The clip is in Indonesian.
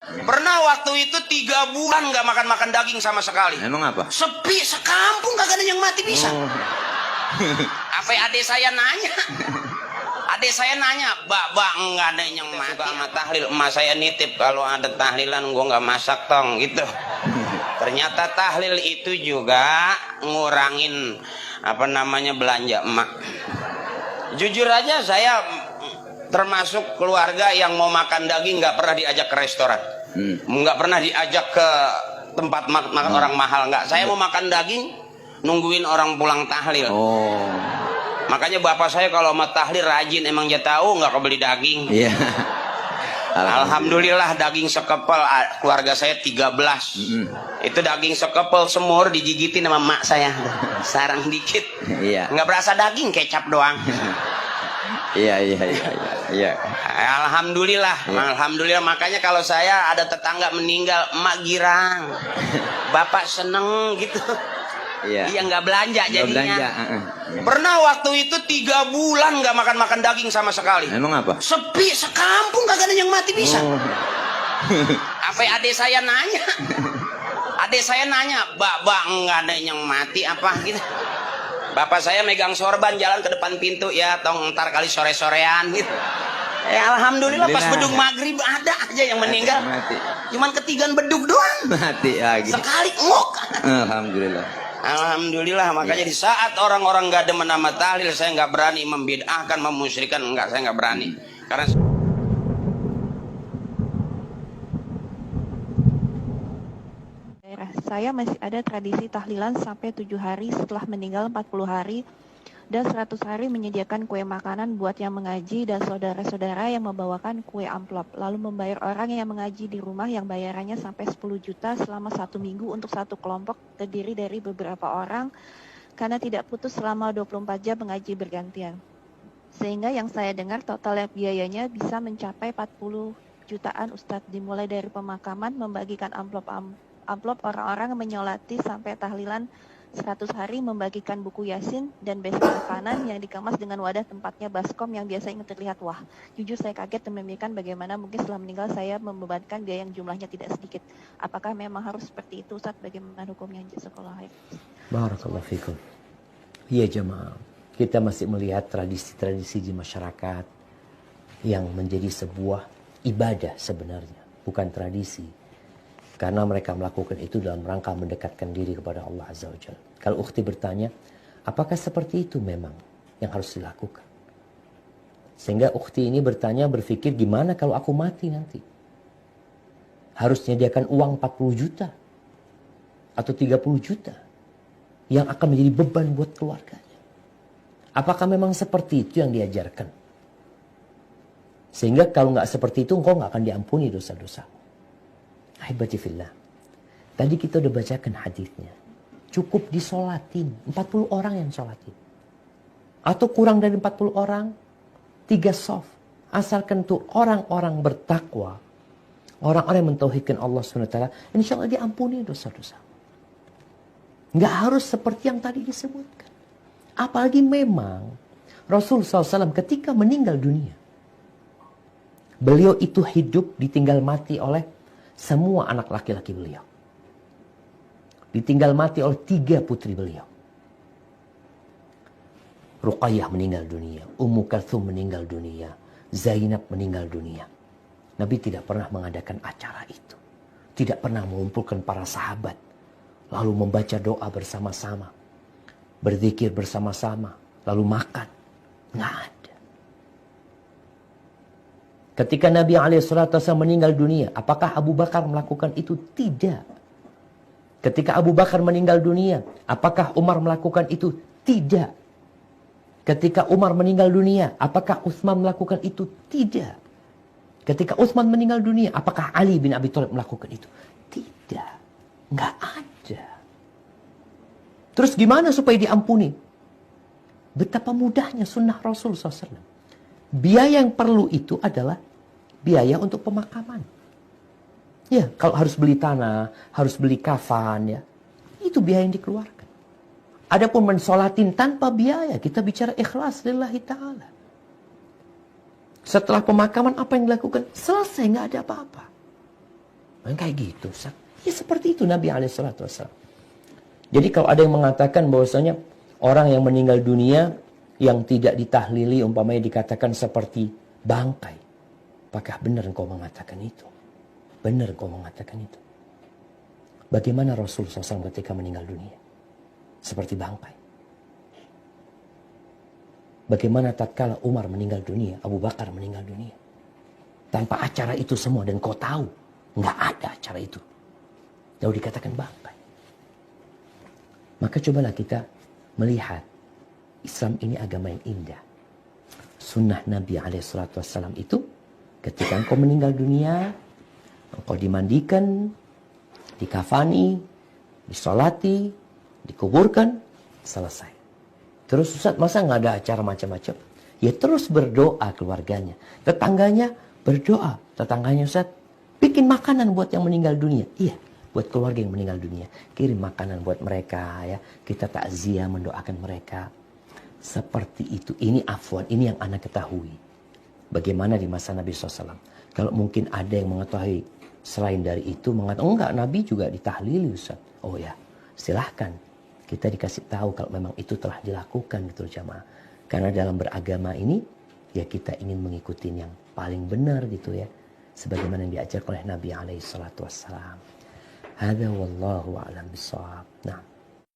Pernah waktu itu 3 bulan nggak makan daging sama sekali. Emang apa? Sepi sekampung, gak ada yang mati bisa. Apa adik saya nanya? Adik saya nanya, Bak, nggak ada yang mati. Suka sama tahlil, emak saya nitip kalau ada tahlilan gua nggak masak tong gitu. Ternyata tahlil itu juga ngurangin belanja emak. Jujur aja saya termasuk keluarga yang mau makan daging nggak pernah diajak ke restoran, nggak pernah diajak ke tempat makan orang mahal, nggak. Saya mau makan daging nungguin orang pulang tahlil. Makanya bapak saya kalau mau tahlil rajin, emang dia tahu nggak kebeli daging. Iya. Alhamdulillah daging sekepel keluarga saya 13. Itu daging sekepel semur digigitin sama mak saya. Sarang dikit. Iya. Nggak berasa daging, kecap doang. Iya. Alhamdulillah. Makanya kalau saya ada tetangga meninggal, emak girang, bapak seneng gitu. Iya. Dia nggak belanja jadinya. Pernah waktu itu 3 bulan nggak makan daging sama sekali. Emang apa? Sepi sekampung, gak ada yang mati bisa. Apa adik saya nanya? Adik saya nanya, Bak, nggak ada yang mati apa gitu. Bapak saya megang sorban jalan ke depan pintu, ya tong ntar kali sore-sorean gitu. Alhamdulillah pas beduk maghrib ada aja yang meninggal. Mati. Cuman ketigan beduk doang. Mati lagi. Sekali ngok. Alhamdulillah. Makanya di saat orang-orang gak demen sama tahlil, saya nggak berani membid'ahkan, memusyrikan, saya nggak berani. Karena saya masih ada tradisi tahlilan sampai 7 hari setelah meninggal, 40 hari dan 100 hari menyediakan kue makanan buat yang mengaji dan saudara-saudara yang membawakan kue amplop, lalu membayar orang yang mengaji di rumah yang bayarannya sampai 10 juta selama 1 minggu untuk satu kelompok terdiri dari beberapa orang karena tidak putus selama 24 jam mengaji bergantian. Sehingga yang saya dengar total biayanya bisa mencapai 40 jutaan Ustadz, dimulai dari pemakaman, membagikan amplop orang-orang menyolati sampai tahlilan 100 hari, membagikan buku Yasin dan besek makanan yang dikemas dengan wadah tempatnya baskom yang biasa ingin terlihat. Wah, jujur saya kaget dan memikirkan bagaimana mungkin setelah meninggal saya membebankan biaya yang jumlahnya tidak sedikit. Apakah memang harus seperti itu Ustaz? Bagaimana hukumnya? Jazakallahu khair. Barakallahu fikum. Iya jemaah, kita masih melihat tradisi-tradisi di masyarakat yang menjadi sebuah ibadah sebenarnya, bukan tradisi. Karena mereka melakukan itu dalam rangka mendekatkan diri kepada Allah Azza wa Jalla. Kalau ukhti bertanya, apakah seperti itu memang yang harus dilakukan? Sehingga ukhti ini berpikir, gimana kalau aku mati nanti? Harus menyediakan uang 40 juta atau 30 juta yang akan menjadi beban buat keluarganya. Apakah memang seperti itu yang diajarkan? Sehingga kalau nggak seperti itu, engkau nggak akan diampuni dosa-dosa. Ahibati fillah. Tadi kita udah bacakan hadisnya. Cukup disolatin. 40 orang yang solatin. Atau kurang dari 40 orang. 3 soft. Asalkan tuh orang-orang bertakwa. Orang-orang yang mentauhidkan Allah SWT. Insya Allah diampuni dosa-dosa. Nggak harus seperti yang tadi disebutkan. Apalagi memang Rasul SAW ketika meninggal dunia. Beliau itu hidup ditinggal mati oleh semua anak laki-laki beliau. Ditinggal mati oleh 3 putri beliau. Ruqayyah meninggal dunia. Ummu Kalthum meninggal dunia. Zainab meninggal dunia. Nabi tidak pernah mengadakan acara itu. Tidak pernah mengumpulkan para sahabat. Lalu membaca doa bersama-sama. Berzikir bersama-sama. Lalu makan. Nggak ada. Ketika Nabi SAW meninggal dunia, apakah Abu Bakar melakukan itu? Tidak. Ketika Abu Bakar meninggal dunia, apakah Umar melakukan itu? Tidak. Ketika Umar meninggal dunia, apakah Utsman melakukan itu? Tidak. Ketika Utsman meninggal dunia, apakah Ali bin Abi Thalib melakukan itu? Tidak. Nggak ada. Terus gimana supaya diampuni? Betapa mudahnya sunnah Rasul SAW. Biaya yang perlu itu adalah biaya untuk pemakaman. Ya, kalau harus beli tanah, harus beli kafan, ya, itu biaya yang dikeluarkan. Adapun mensolatin tanpa biaya, kita bicara ikhlas lillahi ta'ala. Setelah pemakaman apa yang dilakukan? Selesai, nggak ada apa-apa. Kayak gitu, Ustaz. Ya seperti itu Nabi SAW. Jadi kalau ada yang mengatakan bahwasanya orang yang meninggal dunia yang tidak ditahlili umpamanya dikatakan seperti bangkai. Apakah benar engkau mengatakan itu? Benar engkau mengatakan itu. Bagaimana Rasul SAW ketika meninggal dunia? Seperti bangkai. Bagaimana tatkala Umar meninggal dunia, Abu Bakar meninggal dunia? Tanpa acara itu semua dan kau tahu, nggak ada acara itu. Lalu dikatakan bangkai. Maka cobalah kita melihat Islam ini agama yang indah. Sunnah Nabi SAW itu ketika engkau meninggal dunia, engkau dimandikan, dikafani, disolati, dikuburkan, selesai. Terus Ustaz, masa nggak ada acara macam-macam? Ya terus berdoa keluarganya. Tetangganya berdoa. Tetangganya Ustaz, bikin makanan buat yang meninggal dunia. Iya, buat keluarga yang meninggal dunia. Kirim makanan buat mereka ya. Kita takziah mendoakan mereka. Seperti itu. Ini afwan, ini yang anak ketahui. Bagaimana di masa Nabi SAW. Kalau mungkin ada yang mengetahui selain dari itu, mengatakan, enggak, Nabi juga ditahlili Ustaz. Oh ya, silahkan. Kita dikasih tahu kalau memang itu telah dilakukan gitu jamaah. Karena dalam beragama ini, ya kita ingin mengikuti yang paling benar gitu ya. Sebagaimana yang diajarkan oleh Nabi SAW. Hadza wallahu a'lam bishawab. Nah.